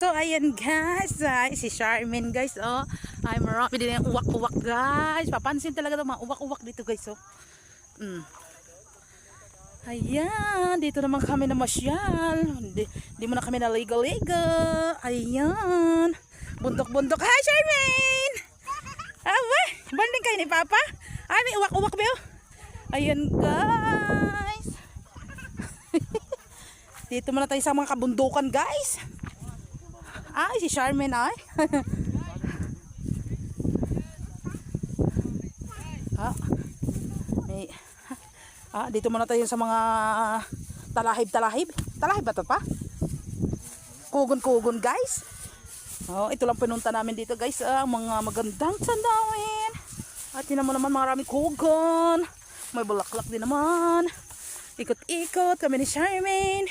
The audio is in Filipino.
So ayan guys, si Charmaine guys, oh. Ay marami din yung uwak-uwak guys. Papansin talaga 'tong mga uwak-uwak dito guys, oh. Ayan, dito naman kami na masyal. Di mo na kami na ligo-ligo. Ayan. Bundok-bundok. Hi Charmaine! Awa, bonding kayo ni Papa? Ay, may uwak-uwak ba? Ayan guys. Dito muna tayo sa mga kabundukan guys. Ay, si Charmaine ay. Dito muna tayo sa mga talahib-talahib. Talahib ba ito pa? Kugon-kugon guys. Ito lang pinunta namin dito guys. Mga magandang sandawin. At yun naman maraming kugon. May bulaklak din naman. Ikot-ikot kami ni Charmaine.